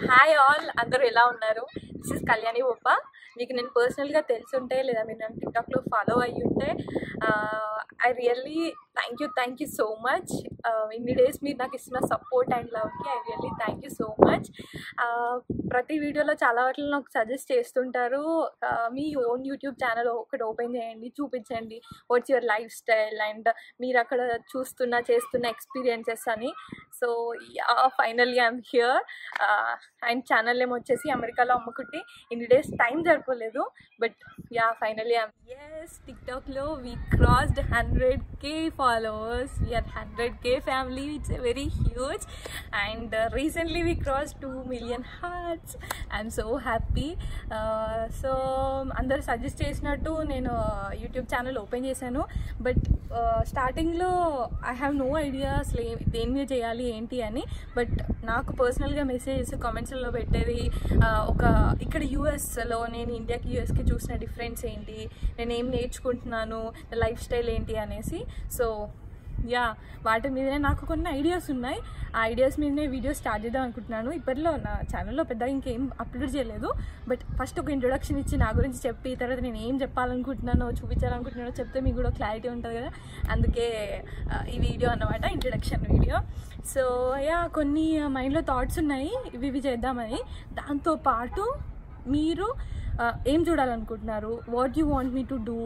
Hi all, అందరూ ఎలా ఉన్నారు? This is Kalyani Boppa. మీకు నేను పర్సనల్గా తెలుసుంటే లేదా మీరు నన్ను టిక్టాక్లో ఫాలో అయ్యి ఉంటే I really thank you so much. ఇన్ని డేస్ మీరు నాకు ఇస్తున్న సపోర్ట్ అండ్ లవ్కి I really thank you so much. ప్రతి వీడియోలో చాలా వాటిని నాకు సజెస్ట్ చేస్తుంటారు. మీ ఓన్ యూట్యూబ్ ఛానల్ ఒకటి ఓపెన్ చేయండి, చూపించండి what's your life style and మీరు అక్కడ చేస్తున్న ఎక్స్పీరియన్సెస్ అని. So finally I'm here. And channel name వచ్చేసి అమెరికాలో అమ్ముకుట్టి. ఇన్ని డేస్ టైం సరిపోలేదు, బట్ ఫైనల్లీ టిక్టాక్లో we crossed 100K followers. We are 100K family. It's very huge. And recently we cross 2 million hearts. I'm so happy. So అందరు suggest చేసినట్టు నేను YouTube channel open చేశాను. But స్టార్టింగ్లో ఐ హ్యావ్ నో ఐడియా అసలు దేని మీద చేయాలి ఏంటి అని. బట్ నాకు పర్సనల్గా మెసేజెస్ కామెంట్స్లో పెట్టేది ఇక్కడ యూఎస్లో నేను ఇండియాకి యూఎస్కి చూసిన డిఫరెన్స్ ఏంటి, నేను ఏం నేర్చుకుంటున్నాను, లైఫ్ స్టైల్ ఏంటి అనేసి. సో వాటి మీదనే నాకు కొన్ని ఐడియాస్ ఉన్నాయి. ఆ ఐడియాస్ మీదనే వీడియో స్టార్ట్ చేద్దాం అనుకుంటున్నాను. ఇప్పట్లో నా ఛానల్లో పెద్దగా ఇంకేం అప్లోడ్ చేయలేదు. బట్ ఫస్ట్ ఒక ఇంట్రొడక్షన్ ఇచ్చి నా గురించి చెప్పి తర్వాత నేను ఏం చెప్పాలనుకుంటున్నానో చూపించాలనుకుంటున్నానో చెప్తే మీకు కూడా క్లారిటీ ఉంటుంది కదా. అందుకే ఈ వీడియో అన్నమాట, ఇంట్రొడక్షన్ వీడియో. సో కొన్ని మైండ్లో థాట్స్ ఉన్నాయి ఇవి చేద్దామని. దాంతోపాటు మీరు ఏం చూడాలనుకుంటున్నారు, what you want me to do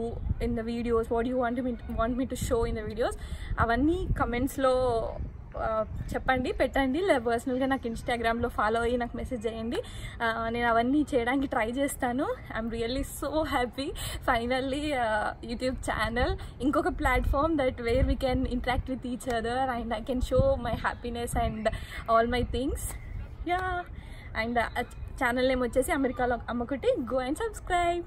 in the videos, what you want me to show in the videos, అవన్నీ కమెంట్స్లో చెప్పండి, పెట్టండి. లేదా పర్సనల్గా నాకు ఇన్స్టాగ్రామ్లో ఫాలో అయ్యి నాకు మెసేజ్ చేయండి. నేను అవన్నీ చేయడానికి ట్రై చేస్తాను. I'm really so happy. Finally YouTube channel, ఇంకొక platform that where we can interact with each other and I can show my happiness and all my things. And channel name వచ్చేసి అమెరికాలో అమ్మకుట్టి. Go and subscribe.